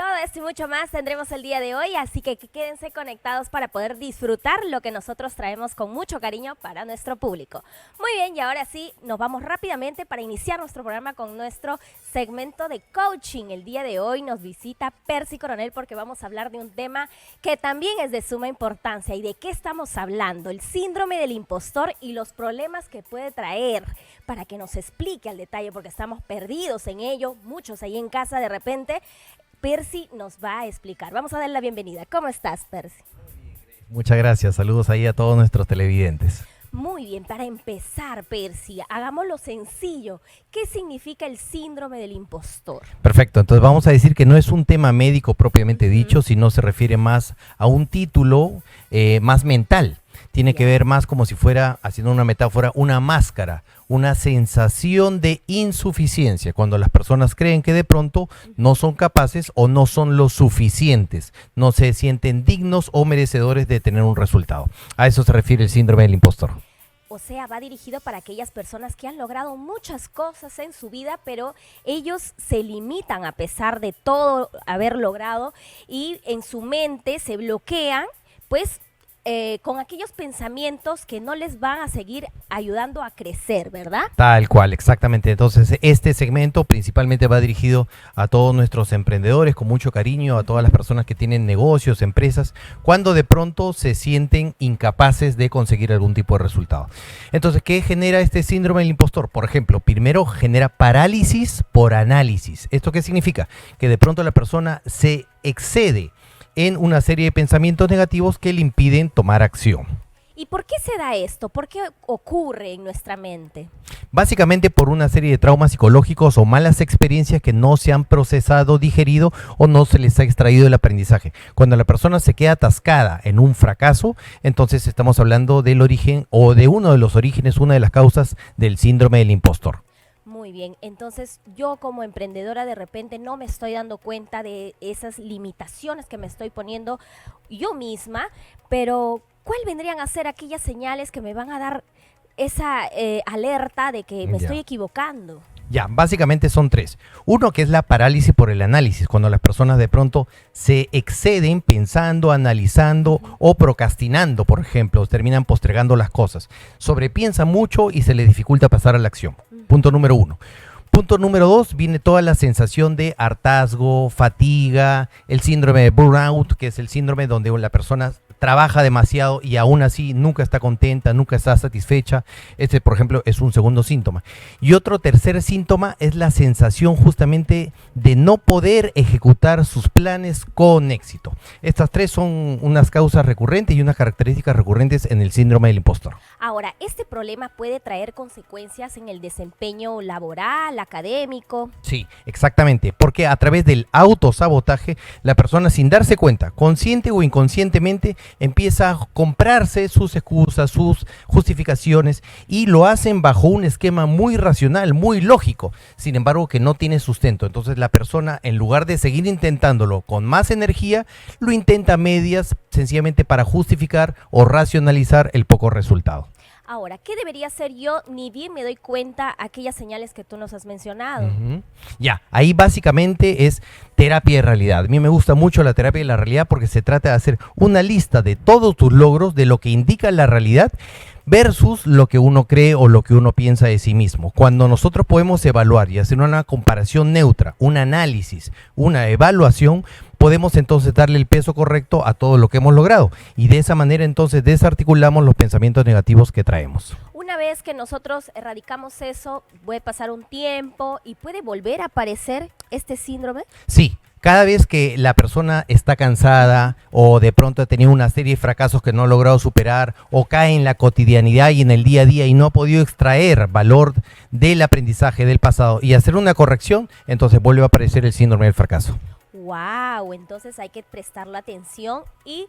Todo esto y mucho más tendremos el día de hoy, así que quédense conectados para poder disfrutar lo que nosotros traemos con mucho cariño para nuestro público. Muy bien, y ahora sí, nos vamos rápidamente para iniciar nuestro programa con nuestro segmento de coaching. El día de hoy nos visita Percy Coronel porque vamos a hablar de un tema que también es de suma importancia. ¿Y de qué estamos hablando? El síndrome del impostor y los problemas que puede traer, para que nos explique al detalle, porque estamos perdidos en ello, muchos ahí en casa de repente. Percy nos va a explicar. Vamos a darle la bienvenida. ¿Cómo estás, Percy? Muchas gracias. Saludos ahí a todos nuestros televidentes. Muy bien, para empezar, Percy, hagámoslo sencillo. ¿Qué significa el síndrome del impostor? Perfecto, entonces vamos a decir que no es un tema médico propiamente dicho, sino se refiere más a un título más mental. Tiene que ver más como si fuera, haciendo una metáfora, una máscara, una sensación de insuficiencia, cuando las personas creen que de pronto no son capaces o no son lo suficientes, no se sienten dignos o merecedores de tener un resultado. A eso se refiere el síndrome del impostor. O sea, va dirigido para aquellas personas que han logrado muchas cosas en su vida, pero ellos se limitan a pesar de todo haber logrado y en su mente se bloquean, pues, con aquellos pensamientos que no les van a seguir ayudando a crecer, ¿verdad? Tal cual, exactamente. Entonces, este segmento principalmente va dirigido a todos nuestros emprendedores, con mucho cariño, a todas las personas que tienen negocios, empresas, cuando de pronto se sienten incapaces de conseguir algún tipo de resultado. Entonces, ¿qué genera este síndrome del impostor? Por ejemplo, primero genera parálisis por análisis. ¿Esto qué significa? Que de pronto la persona se excede en una serie de pensamientos negativos que le impiden tomar acción. ¿Y por qué se da esto? ¿Por qué ocurre en nuestra mente? Básicamente por una serie de traumas psicológicos o malas experiencias que no se han procesado, digerido o no se les ha extraído el aprendizaje. Cuando la persona se queda atascada en un fracaso, entonces estamos hablando del origen o de uno de los orígenes, una de las causas del síndrome del impostor. Muy bien, entonces yo como emprendedora de repente no me estoy dando cuenta de esas limitaciones que me estoy poniendo yo misma, pero ¿cuál vendrían a ser aquellas señales que me van a dar esa alerta de que me estoy equivocando? Ya, básicamente son tres. Uno, que es la parálisis por el análisis, cuando las personas de pronto se exceden pensando, analizando o procrastinando, por ejemplo, terminan postergando las cosas. Sobrepiensa mucho y se le dificulta pasar a la acción. Punto número uno. Punto número dos, viene toda la sensación de hartazgo, fatiga, el síndrome de burnout, que es el síndrome donde la persona trabaja demasiado y aún así nunca está contenta, nunca está satisfecha. Este, por ejemplo, es un segundo síntoma. Y otro tercer síntoma es la sensación justamente de no poder ejecutar sus planes con éxito. Estas tres son unas causas recurrentes y unas características recurrentes en el síndrome del impostor. Ahora, ¿este problema puede traer consecuencias en el desempeño laboral, académico? Sí, exactamente, porque a través del autosabotaje, la persona sin darse cuenta, consciente o inconscientemente, empieza a comprarse sus excusas, sus justificaciones y lo hacen bajo un esquema muy racional, muy lógico, sin embargo que no tiene sustento. Entonces la persona, en lugar de seguir intentándolo con más energía, lo intenta a medias, sencillamente para justificar o racionalizar el poco resultado. Ahora, ¿qué debería hacer yo? Ni bien me doy cuenta aquellas señales que tú nos has mencionado. Ya, ahí básicamente es terapia de realidad. A mí me gusta mucho la terapia de la realidad porque se trata de hacer una lista de todos tus logros, de lo que indica la realidad, versus lo que uno cree o lo que uno piensa de sí mismo. Cuando nosotros podemos evaluar y hacer una comparación neutra, un análisis, una evaluación, podemos entonces darle el peso correcto a todo lo que hemos logrado y de esa manera entonces desarticulamos los pensamientos negativos que traemos. Una vez que nosotros erradicamos eso, puede pasar un tiempo y puede volver a aparecer este síndrome. Sí. Cada vez que la persona está cansada o de pronto ha tenido una serie de fracasos que no ha logrado superar o cae en la cotidianidad y en el día a día y no ha podido extraer valor del aprendizaje del pasado y hacer una corrección, entonces vuelve a aparecer el síndrome del fracaso. ¡Wow! Entonces hay que prestarle atención y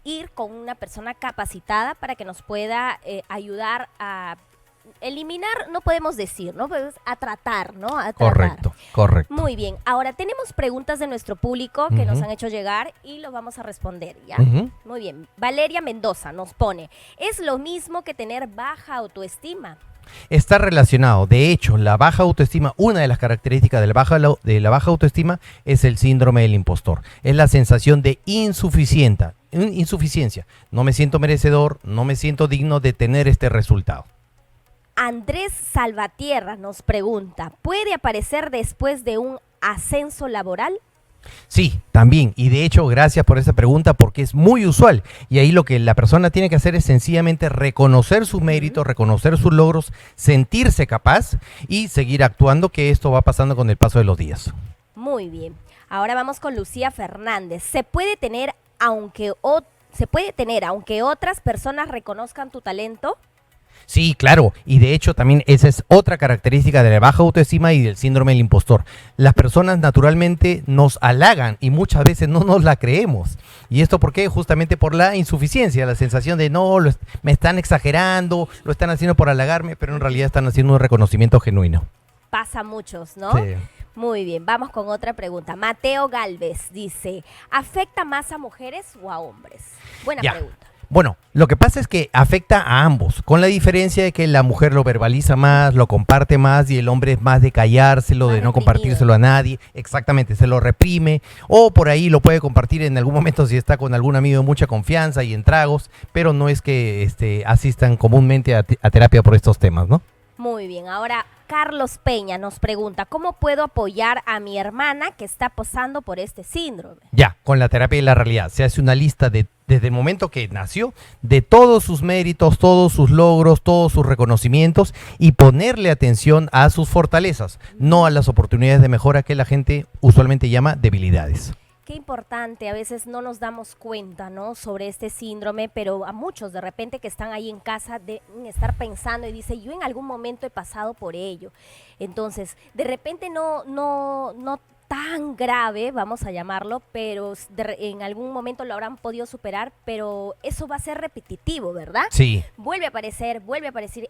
ir con una persona capacitada para que nos pueda ayudar a eliminar, no podemos decir, ¿no? Pues a tratar, ¿no? A tratar. Correcto. Muy bien. Ahora tenemos preguntas de nuestro público que nos han hecho llegar y los vamos a responder, ¿ya? Muy bien. Valeria Mendoza nos pone, ¿es lo mismo que tener baja autoestima? Está relacionado. De hecho, la baja autoestima, una de las características de la baja autoestima es el síndrome del impostor. Es la sensación de insuficiencia. No me siento merecedor, no me siento digno de tener este resultado. Andrés Salvatierra nos pregunta, ¿puede aparecer después de un ascenso laboral? Sí, también. Y de hecho, gracias por esa pregunta porque es muy usual. Y ahí lo que la persona tiene que hacer es sencillamente reconocer sus méritos, reconocer sus logros, sentirse capaz y seguir actuando, que esto va pasando con el paso de los días. Muy bien. Ahora vamos con Lucía Fernández. ¿Se puede tener aunque otras personas reconozcan tu talento? Sí, claro, y de hecho también esa es otra característica de la baja autoestima y del síndrome del impostor. Las personas naturalmente nos halagan y muchas veces no nos la creemos. ¿Y esto por qué? Justamente por la insuficiencia, la sensación de me están exagerando, lo están haciendo por halagarme, pero en realidad están haciendo un reconocimiento genuino. Pasa a muchos, ¿no? Sí. Muy bien, vamos con otra pregunta. Mateo Galvez dice, ¿afecta más a mujeres o a hombres? Buena pregunta. Bueno, lo que pasa es que afecta a ambos, con la diferencia de que la mujer lo verbaliza más, lo comparte más y el hombre es más de callárselo, de no compartírselo a nadie. Exactamente, se lo reprime o por ahí lo puede compartir en algún momento si está con algún amigo de mucha confianza y en tragos, pero no es que asistan comúnmente a terapia por estos temas, ¿no? Muy bien, ahora Carlos Peña nos pregunta, ¿cómo puedo apoyar a mi hermana que está pasando por este síndrome? Ya, con la terapia de la realidad, se hace una lista desde el momento que nació, de todos sus méritos, todos sus logros, todos sus reconocimientos y ponerle atención a sus fortalezas, no a las oportunidades de mejora que la gente usualmente llama debilidades. Qué importante, a veces no nos damos cuenta, ¿no?, sobre este síndrome, pero a muchos de repente que están ahí en casa deben estar pensando y dice, yo en algún momento he pasado por ello. Entonces, de repente no tan grave, vamos a llamarlo, pero en algún momento lo habrán podido superar, pero eso va a ser repetitivo, ¿verdad? Sí. Vuelve a aparecer,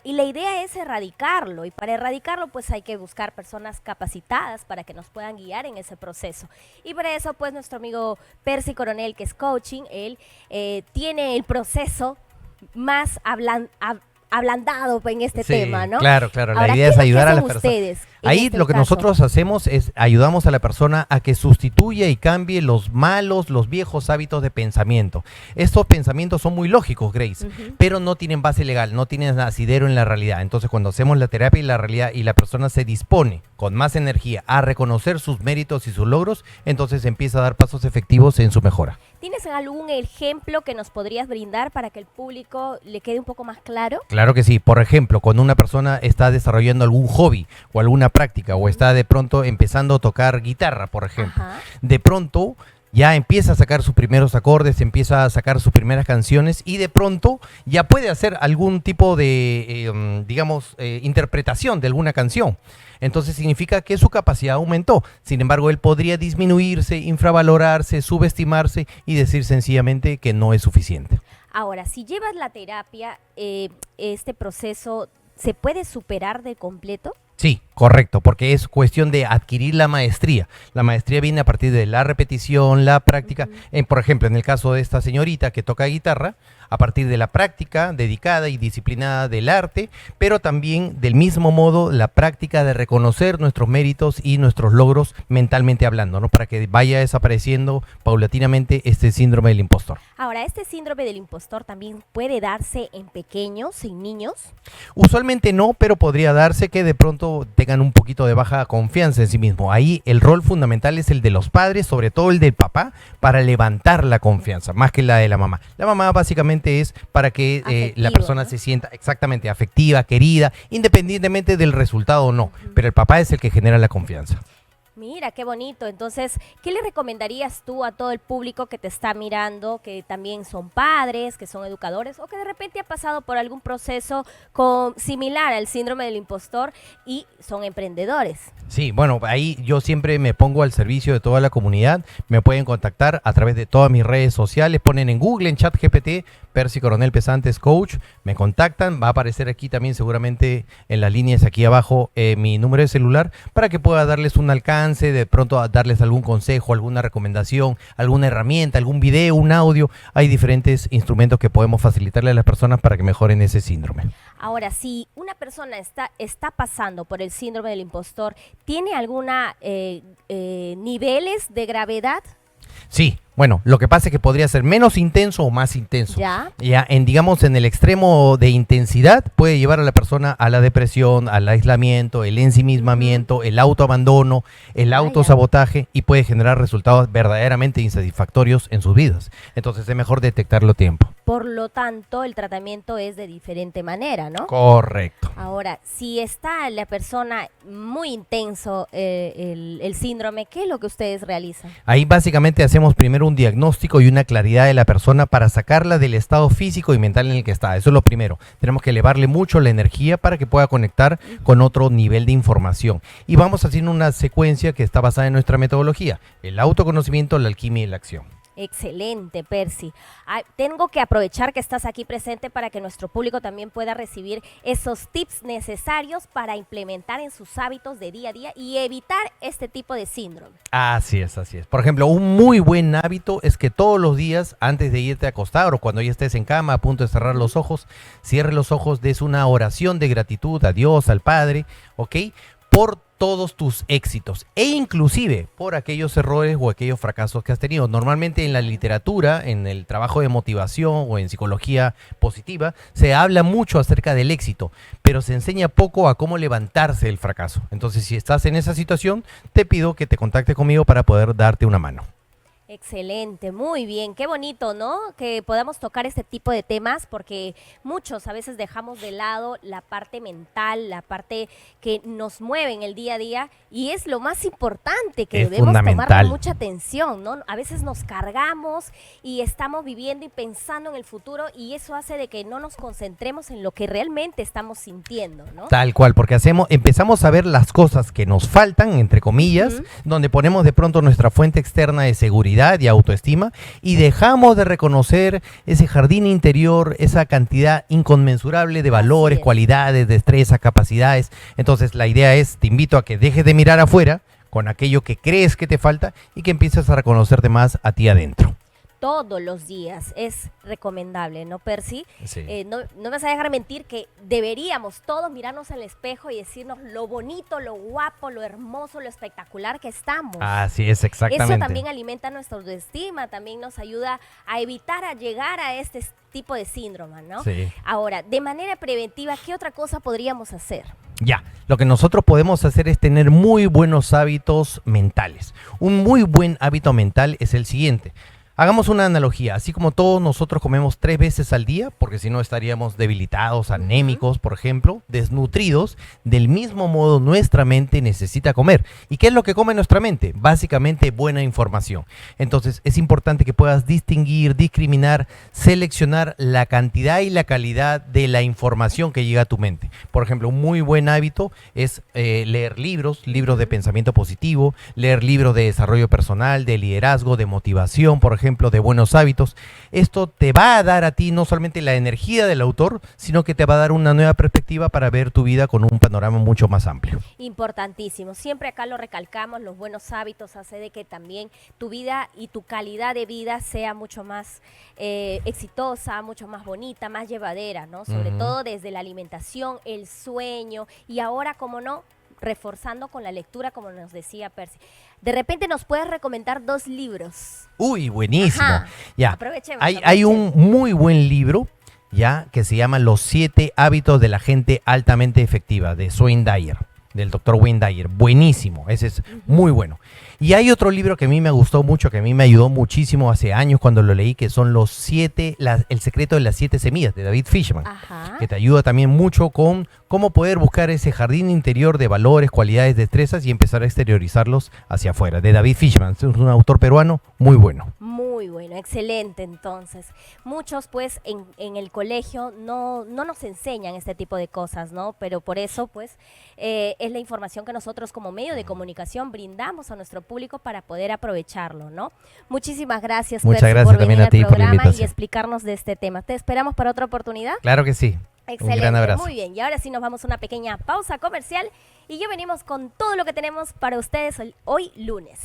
y la idea es erradicarlo, y para erradicarlo pues hay que buscar personas capacitadas para que nos puedan guiar en ese proceso. Y para eso pues nuestro amigo Percy Coronel, que es coaching, él tiene el proceso más ablandado en este tema, ¿no? Claro, Ahora, la idea es ayudar a las personas. Ahí lo que nosotros hacemos es ayudamos a la persona a que sustituya y cambie los viejos hábitos de pensamiento. Estos pensamientos son muy lógicos, Grace, pero no tienen base legal, no tienen asidero en la realidad. Entonces, cuando hacemos la terapia y la realidad y la persona se dispone con más energía a reconocer sus méritos y sus logros, entonces empieza a dar pasos efectivos en su mejora. ¿Tienes algún ejemplo que nos podrías brindar para que el público le quede un poco más claro? Claro que sí. Por ejemplo, cuando una persona está desarrollando algún hobby o alguna práctica o está de pronto empezando a tocar guitarra, por ejemplo, de pronto ya empieza a sacar sus primeros acordes, empieza a sacar sus primeras canciones y de pronto ya puede hacer algún tipo de, interpretación de alguna canción. Entonces significa que su capacidad aumentó. Sin embargo, él podría disminuirse, infravalorarse, subestimarse y decir sencillamente que no es suficiente. Ahora, si llevas la terapia, este proceso, ¿se puede superar de completo? Sí, correcto, porque es cuestión de adquirir la maestría. La maestría viene a partir de la repetición, la práctica. Por ejemplo, en el caso de esta señorita que toca guitarra, a partir de la práctica dedicada y disciplinada del arte, pero también del mismo modo la práctica de reconocer nuestros méritos y nuestros logros mentalmente hablando, ¿no? Para que vaya desapareciendo paulatinamente este síndrome del impostor. Ahora, ¿este síndrome del impostor también puede darse en pequeños, en niños? Usualmente no, pero podría darse que de pronto tengan un poquito de baja confianza en sí mismo. Ahí el rol fundamental es el de los padres, sobre todo el del papá, para levantar la confianza, más que la de la mamá. La mamá básicamente es para que la persona, ¿no?, se sienta exactamente afectiva, querida, independientemente del resultado o no. Pero el papá es el que genera la confianza. Mira, qué bonito. Entonces, ¿qué le recomendarías tú a todo el público que te está mirando, que también son padres, que son educadores, o que de repente ha pasado por algún proceso similar al síndrome del impostor y son emprendedores? Sí, bueno, ahí yo siempre me pongo al servicio de toda la comunidad. Me pueden contactar a través de todas mis redes sociales. Ponen en Google, en ChatGPT, Percy Coronel Pesantes Coach. Me contactan. Va a aparecer aquí también seguramente en las líneas aquí abajo mi número de celular para que pueda darles un alcance alcance de pronto a darles algún consejo, alguna recomendación, alguna herramienta, algún video, un audio. Hay diferentes instrumentos que podemos facilitarle a las personas para que mejoren ese síndrome. Ahora, si una persona está pasando por el síndrome del impostor, ¿tiene alguna niveles de gravedad? Sí, bueno, lo que pasa es que podría ser menos intenso o más intenso. Ya. Ya, digamos, en el extremo de intensidad puede llevar a la persona a la depresión, al aislamiento, el ensimismamiento, el autoabandono, el autosabotaje y puede generar resultados verdaderamente insatisfactorios en sus vidas. Entonces es mejor detectarlo a tiempo. Por lo tanto, el tratamiento es de diferente manera, ¿no? Correcto. Ahora, si está la persona muy intenso el síndrome, ¿qué es lo que ustedes realizan? Ahí básicamente hacemos primero un diagnóstico y una claridad de la persona para sacarla del estado físico y mental en el que está. Eso es lo primero. Tenemos que elevarle mucho la energía para que pueda conectar con otro nivel de información. Y vamos haciendo una secuencia que está basada en nuestra metodología: el autoconocimiento, la alquimia y la acción. Excelente, Percy. Tengo que aprovechar que estás aquí presente para que nuestro público también pueda recibir esos tips necesarios para implementar en sus hábitos de día a día y evitar este tipo de síndrome. Así es, así es. Por ejemplo, un muy buen hábito es que todos los días, antes de irte a acostar o cuando ya estés en cama a punto de cerrar los ojos, cierre los ojos, des una oración de gratitud a Dios, al Padre, ¿ok? Por todos tus éxitos e inclusive por aquellos errores o aquellos fracasos que has tenido. Normalmente en la literatura, en el trabajo de motivación o en psicología positiva, se habla mucho acerca del éxito, pero se enseña poco a cómo levantarse del fracaso. Entonces, si estás en esa situación, te pido que te contactes conmigo para poder darte una mano. Excelente, muy bien, qué bonito, ¿no? Que podamos tocar este tipo de temas porque muchos a veces dejamos de lado la parte mental, la parte que nos mueve en el día a día y es lo más importante que Es debemos tomar fundamental. mucha atención, ¿no? A veces nos cargamos y estamos viviendo y pensando en el futuro y eso hace de que no nos concentremos en lo que realmente estamos sintiendo, ¿no? Tal cual, porque empezamos a ver las cosas que nos faltan, entre comillas, donde ponemos de pronto nuestra fuente externa de seguridad y autoestima y dejamos de reconocer ese jardín interior, esa cantidad inconmensurable de valores, cualidades, destrezas, capacidades. Entonces la idea es, te invito a que dejes de mirar afuera con aquello que crees que te falta y que empieces a reconocerte más a ti adentro. Todos los días es recomendable, ¿no, Percy? Sí. No me vas a dejar mentir que deberíamos todos mirarnos al espejo y decirnos lo bonito, lo guapo, lo hermoso, lo espectacular que estamos. Así es, exactamente. Eso también alimenta nuestra autoestima, también nos ayuda a evitar a llegar a este tipo de síndrome, ¿no? Sí. Ahora, de manera preventiva, ¿qué otra cosa podríamos hacer? Ya, lo que nosotros podemos hacer es tener muy buenos hábitos mentales. Un muy buen hábito mental es el siguiente. Hagamos una analogía, así como todos nosotros comemos 3 veces al día, porque si no estaríamos debilitados, anémicos, por ejemplo, desnutridos, del mismo modo nuestra mente necesita comer. ¿Y qué es lo que come nuestra mente? Básicamente buena información. Entonces es importante que puedas distinguir, discriminar, seleccionar la cantidad y la calidad de la información que llega a tu mente. Por ejemplo, un muy buen hábito es leer libros de pensamiento positivo, leer libros de desarrollo personal, de liderazgo, de motivación, por ejemplo, de buenos hábitos. Esto te va a dar a ti no solamente la energía del autor, sino que te va a dar una nueva perspectiva para ver tu vida con un panorama mucho más amplio. Importantísimo. Siempre acá lo recalcamos, los buenos hábitos hace de que también tu vida y tu calidad de vida sea mucho más exitosa, mucho más bonita, más llevadera, ¿no? Sobre todo desde la alimentación, el sueño y ahora, como no, reforzando con la lectura, como nos decía Percy. De repente nos puedes recomendar 2 libros. Uy, buenísimo. Ajá. Ya. Aprovechemos, Hay un muy buen libro ya que se llama Los 7 hábitos de la gente altamente efectiva, de Wayne Dyer, del doctor Wayne Dyer. Buenísimo, ese es muy bueno. Y hay otro libro que a mí me gustó mucho, que a mí me ayudó muchísimo hace años cuando lo leí, que son El secreto de las 7 semillas, de David Fishman. Ajá. Que te ayuda también mucho con cómo poder buscar ese jardín interior de valores, cualidades, destrezas y empezar a exteriorizarlos hacia afuera. De David Fishman, es un autor peruano muy bueno. Muy bueno, excelente. Entonces, muchos pues en el colegio no nos enseñan este tipo de cosas, ¿no? Pero por eso pues es la información que nosotros como medio de comunicación brindamos a nuestro público para poder aprovecharlo, ¿no? Muchísimas gracias, Muchas Percy, gracias por también venir a ti al por la programa y invitación. explicarnos de este tema. ¿Te esperamos para otra oportunidad? Claro que sí. Excelente, Un gran abrazo. muy bien. Y ahora sí nos vamos a una pequeña pausa comercial y ya venimos con todo lo que tenemos para ustedes hoy lunes.